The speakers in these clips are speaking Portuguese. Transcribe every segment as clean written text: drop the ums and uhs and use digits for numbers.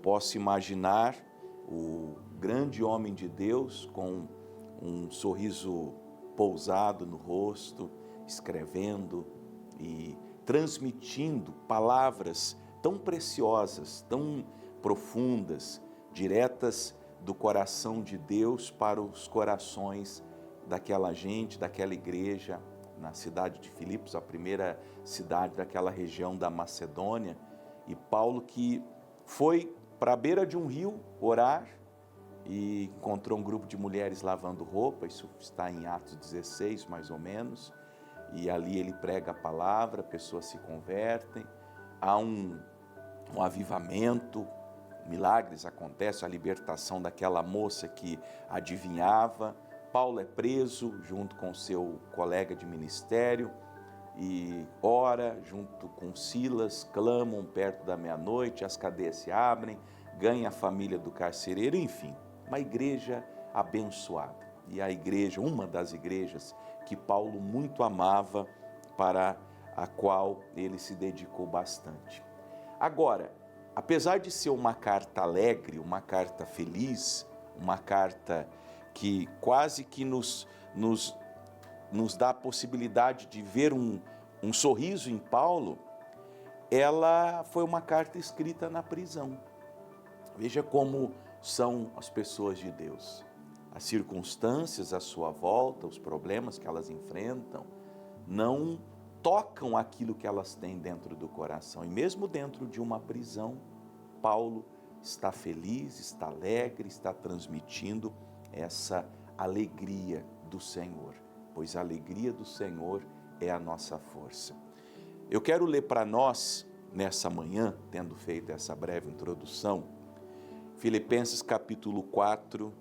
posso imaginar o grande homem de Deus com um sorriso pousado no rosto, escrevendo e transmitindo palavras tão preciosas, tão profundas, diretas do coração de Deus para os corações daquela gente, daquela igreja, na cidade de Filipos, a primeira cidade daquela região da Macedônia. E Paulo, que foi para a beira de um rio orar e encontrou um grupo de mulheres lavando roupa, isso está em Atos 16 mais ou menos, e ali ele prega a palavra, pessoas se convertem, há um avivamento, milagres acontecem, a libertação daquela moça que adivinhava. Paulo é preso junto com seu colega de ministério e ora junto com Silas, clamam perto da meia-noite, as cadeias se abrem, ganha a família do carcereiro, enfim, uma igreja abençoada. E a igreja, uma das igrejas que Paulo muito amava, para a qual ele se dedicou bastante. Agora, apesar de ser uma carta alegre, uma carta feliz, uma carta que quase que nos dá a possibilidade de ver um sorriso em Paulo, ela foi uma carta escrita na prisão. Veja como são as pessoas de Deus. As circunstâncias à sua volta, os problemas que elas enfrentam, não tocam aquilo que elas têm dentro do coração. E mesmo dentro de uma prisão, Paulo está feliz, está alegre, está transmitindo essa alegria do Senhor, pois a alegria do Senhor é a nossa força. Eu quero ler para nós, nessa manhã, tendo feito essa breve introdução, Filipenses capítulo 4,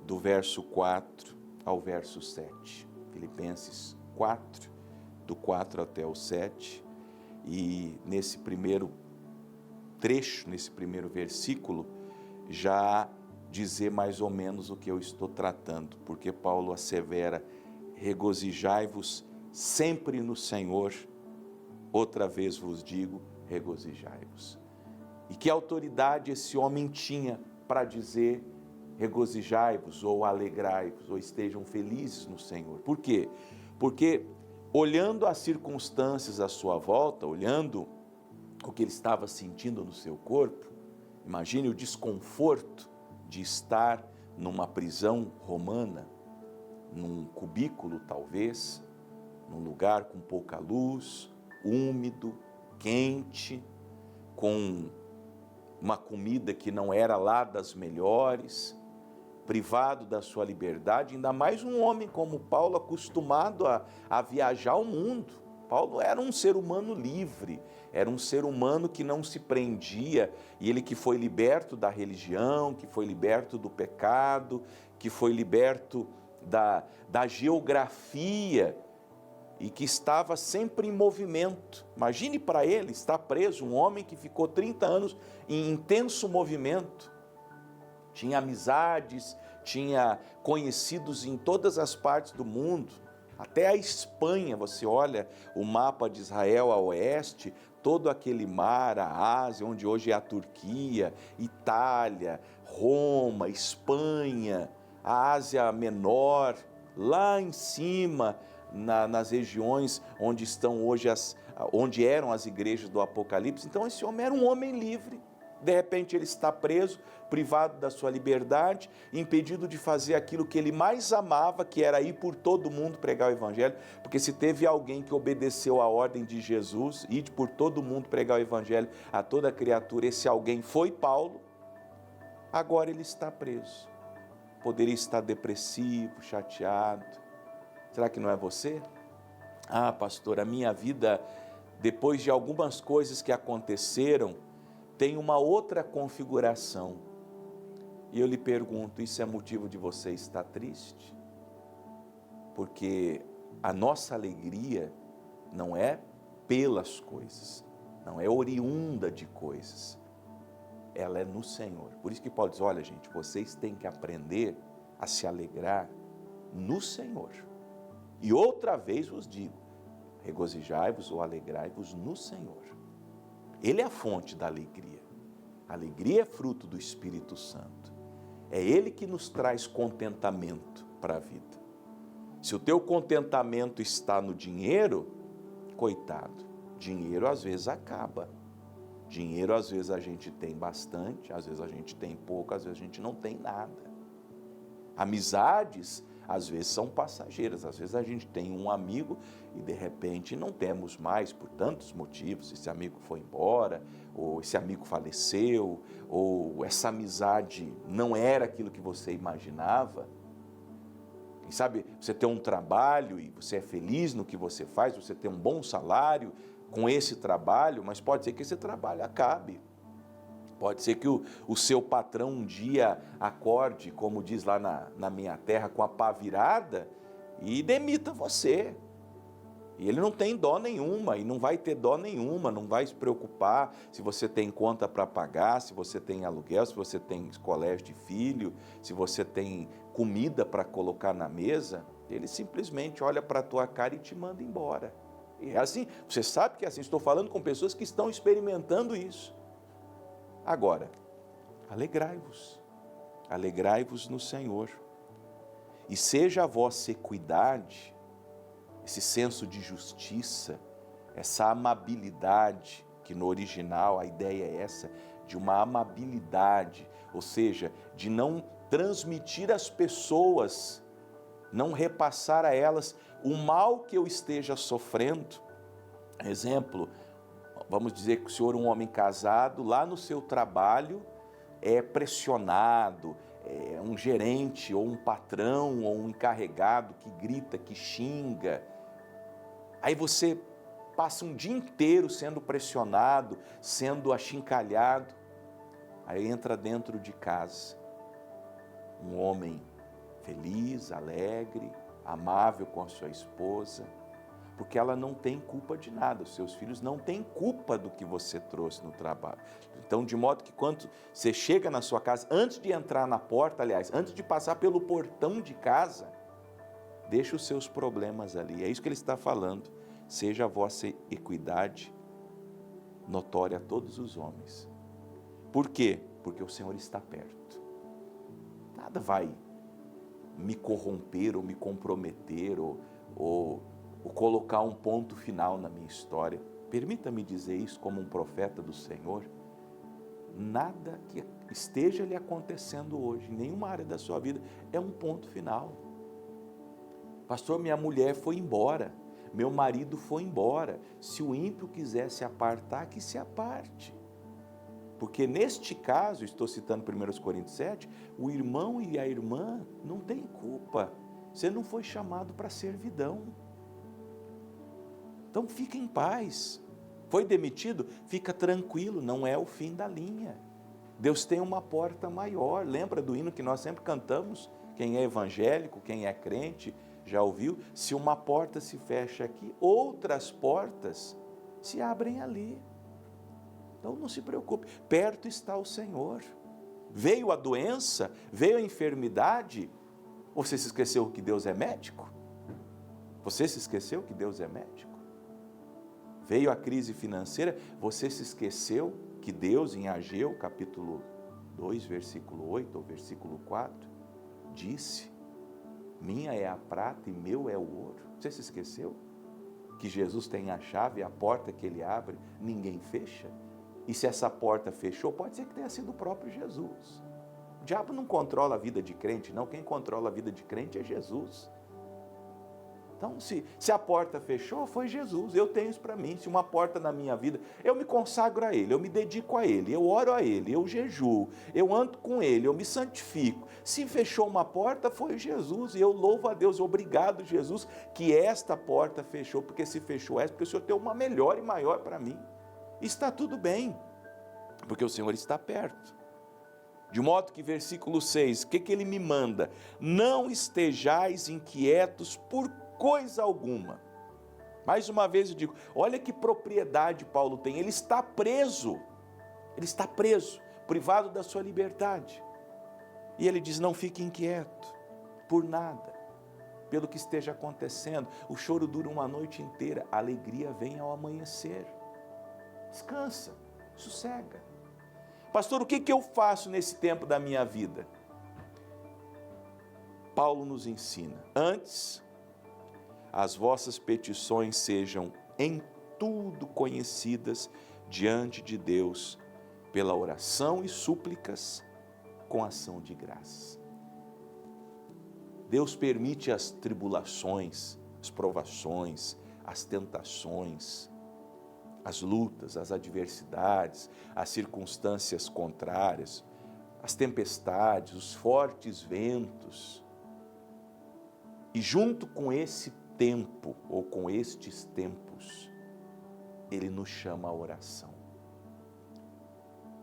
do verso 4 ao verso 7. Filipenses 4, do 4 até o 7, e nesse primeiro trecho, nesse primeiro versículo, já dizer mais ou menos o que eu estou tratando, porque Paulo assevera: regozijai-vos sempre no Senhor, outra vez vos digo, regozijai-vos. E que autoridade esse homem tinha para dizer regozijai-vos, ou alegrai-vos, ou estejam felizes no Senhor? Por quê? Porque olhando as circunstâncias à sua volta, olhando o que ele estava sentindo no seu corpo, imagine o desconforto de estar numa prisão romana, num cubículo talvez, num lugar com pouca luz, úmido, quente, com uma comida que não era lá das melhores, privado da sua liberdade, ainda mais um homem como Paulo, acostumado a viajar o mundo. Paulo era um ser humano livre, era um ser humano que não se prendia, e ele que foi liberto da religião, que foi liberto do pecado, que foi liberto da geografia, e que estava sempre em movimento. Imagine para ele estar preso, um homem que ficou 30 anos em intenso movimento. Tinha amizades, tinha conhecidos em todas as partes do mundo, até a Espanha. Você olha o mapa de Israel a oeste, todo aquele mar, a Ásia, onde hoje é a Turquia, Itália, Roma, Espanha, a Ásia Menor, lá em cima, nas regiões onde estão hoje onde eram as igrejas do Apocalipse. Então esse homem era um homem livre. De repente ele está preso, privado da sua liberdade, impedido de fazer aquilo que ele mais amava, que era ir por todo mundo pregar o evangelho, porque se teve alguém que obedeceu a ordem de Jesus, ir por todo mundo pregar o evangelho a toda criatura, esse alguém foi Paulo. Agora ele está preso. Poderia estar depressivo, chateado. Será que não é você? Ah, pastor, a minha vida, depois de algumas coisas que aconteceram, tem uma outra configuração. E eu lhe pergunto, isso é motivo de você estar triste? Porque a nossa alegria não é pelas coisas, não é oriunda de coisas, ela é no Senhor. Por isso que Paulo diz, olha gente, vocês têm que aprender a se alegrar no Senhor. E outra vez vos digo, regozijai-vos ou alegrai-vos no Senhor. Ele é a fonte da alegria. A alegria é fruto do Espírito Santo. É Ele que nos traz contentamento para a vida. Se o teu contentamento está no dinheiro, coitado, dinheiro às vezes acaba. Dinheiro às vezes a gente tem bastante, às vezes a gente tem pouco, às vezes a gente não tem nada. Amizades às vezes são passageiras, às vezes a gente tem um amigo e de repente não temos mais por tantos motivos, esse amigo foi embora, ou esse amigo faleceu, ou essa amizade não era aquilo que você imaginava. Quem sabe você tem um trabalho e você é feliz no que você faz, você tem um bom salário com esse trabalho, mas pode ser que esse trabalho acabe. Pode ser que o seu patrão um dia acorde, como diz lá na minha terra, com a pá virada e demita você. E ele não tem dó nenhuma, e não vai ter dó nenhuma, não vai se preocupar se você tem conta para pagar, se você tem aluguel, se você tem colégio de filho, se você tem comida para colocar na mesa. Ele simplesmente olha para a tua cara e te manda embora. E é assim, você sabe que é assim, estou falando com pessoas que estão experimentando isso. Agora, alegrai-vos no Senhor, e seja a vossa equidade, esse senso de justiça, essa amabilidade, que no original a ideia é essa, de uma amabilidade, ou seja, de não transmitir às pessoas, não repassar a elas o mal que eu esteja sofrendo. Exemplo, vamos dizer que o senhor é um homem casado, lá no seu trabalho é pressionado, é um gerente ou um patrão ou um encarregado que grita, que xinga. Aí você passa um dia inteiro sendo pressionado, sendo achincalhado. Aí entra dentro de casa um homem feliz, alegre, amável com a sua esposa, porque ela não tem culpa de nada, os seus filhos não têm culpa do que você trouxe no trabalho. Então, de modo que quando você chega na sua casa, antes de entrar na porta, aliás, antes de passar pelo portão de casa, deixa os seus problemas ali. É isso que ele está falando. Seja a vossa equidade notória a todos os homens. Por quê? Porque o Senhor está perto. Nada vai me corromper ou me comprometer ou colocar um ponto final na minha história. Permita-me dizer isso como um profeta do Senhor. Nada que esteja lhe acontecendo hoje, em nenhuma área da sua vida, é um ponto final. Pastor, minha mulher foi embora, meu marido foi embora. Se o ímpio quiser se apartar, que se aparte. Porque neste caso, estou citando 1 Coríntios 7, o irmão e a irmã não têm culpa. Você não foi chamado para servidão. Então fica em paz. Foi demitido? Fica tranquilo, não é o fim da linha. Deus tem uma porta maior. Lembra do hino que nós sempre cantamos? Quem é evangélico, quem é crente, já ouviu? Se uma porta se fecha aqui, outras portas se abrem ali. Então não se preocupe, perto está o Senhor. Veio a doença, veio a enfermidade, você se esqueceu que Deus é médico? Você se esqueceu que Deus é médico? Veio a crise financeira, você se esqueceu que Deus, em Ageu, capítulo 2, versículo 8 ou versículo 4, disse: minha é a prata e meu é o ouro. Você se esqueceu que Jesus tem a chave, a porta que Ele abre, ninguém fecha? E se essa porta fechou, pode ser que tenha sido o próprio Jesus. O diabo não controla a vida de crente, não. Quem controla a vida de crente é Jesus. Então, se a porta fechou, foi Jesus. Eu tenho isso para mim. Se uma porta na minha vida, eu me consagro a Ele, eu me dedico a Ele, eu oro a Ele, eu jejuo, eu ando com Ele, eu me santifico. Se fechou uma porta, foi Jesus. E eu louvo a Deus. Obrigado, Jesus, que esta porta fechou. Porque se fechou essa, porque o Senhor tem uma melhor e maior para mim. Está tudo bem, porque o Senhor está perto. De modo que, versículo 6, o que Ele me manda? Não estejais inquietos por coisa alguma. Mais uma vez eu digo, olha que propriedade Paulo tem. Ele está preso, privado da sua liberdade. E ele diz, não fique inquieto por nada, pelo que esteja acontecendo. O choro dura uma noite inteira, a alegria vem ao amanhecer. Descansa, sossega. Pastor, o que eu faço nesse tempo da minha vida? Paulo nos ensina: antes, as vossas petições sejam em tudo conhecidas diante de Deus, pela oração e súplicas, com ação de graça. Deus permite as tribulações, as provações, as tentações, as lutas, as adversidades, as circunstâncias contrárias, as tempestades, os fortes ventos. E junto com esse tempo, ou com estes tempos, Ele nos chama à oração.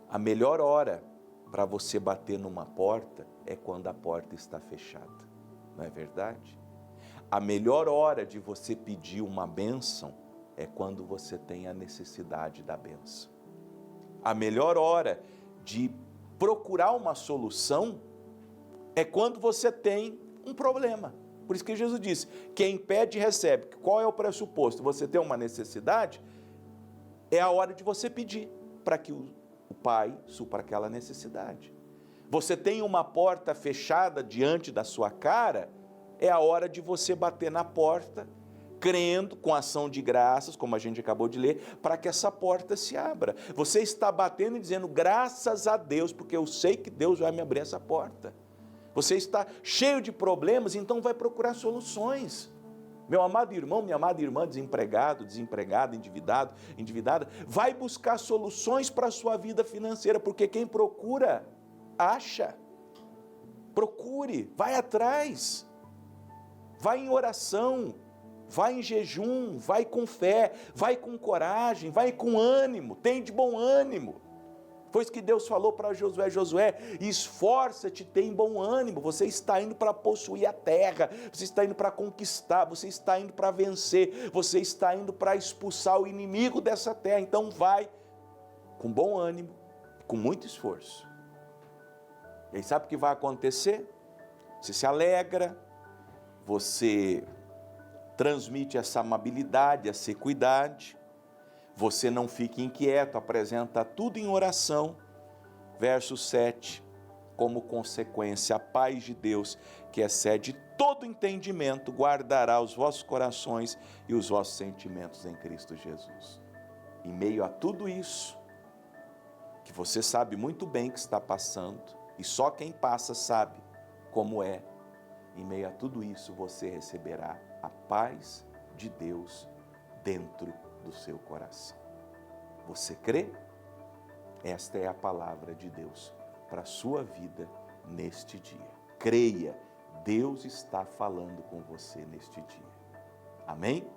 A melhor hora para você bater numa porta é quando a porta está fechada, não é verdade? A melhor hora de você pedir uma bênção é quando você tem a necessidade da bênção. A melhor hora de procurar uma solução é quando você tem um problema. Por isso que Jesus disse: quem pede, recebe. Qual é o pressuposto? Você tem uma necessidade, é a hora de você pedir, para que o Pai supra aquela necessidade. Você tem uma porta fechada diante da sua cara, é a hora de você bater na porta, crendo com ação de graças, como a gente acabou de ler, para que essa porta se abra. Você está batendo e dizendo: graças a Deus, porque eu sei que Deus vai me abrir essa porta. Você está cheio de problemas, então vai procurar soluções. Meu amado irmão, minha amada irmã, desempregado, desempregada, endividada, vai buscar soluções para a sua vida financeira, porque quem procura, acha. Procure, vai atrás, vai em oração, vai em jejum, vai com fé, vai com coragem, vai com ânimo, tem de bom ânimo. Foi isso que Deus falou para Josué: Josué, esforça-te, tem bom ânimo, você está indo para possuir a terra, você está indo para conquistar, você está indo para vencer, você está indo para expulsar o inimigo dessa terra, então vai com bom ânimo, com muito esforço. E aí sabe o que vai acontecer? Você se alegra, você transmite essa amabilidade, essa equidade, você não fica inquieto, apresenta tudo em oração. Verso 7, como consequência, a paz de Deus, que excede todo entendimento, guardará os vossos corações e os vossos sentimentos em Cristo Jesus. Em meio a tudo isso, que você sabe muito bem que está passando, e só quem passa sabe como é, em meio a tudo isso você receberá a paz de Deus dentro do seu coração. Você crê? Esta é a palavra de Deus para a sua vida neste dia. Creia, Deus está falando com você neste dia. Amém?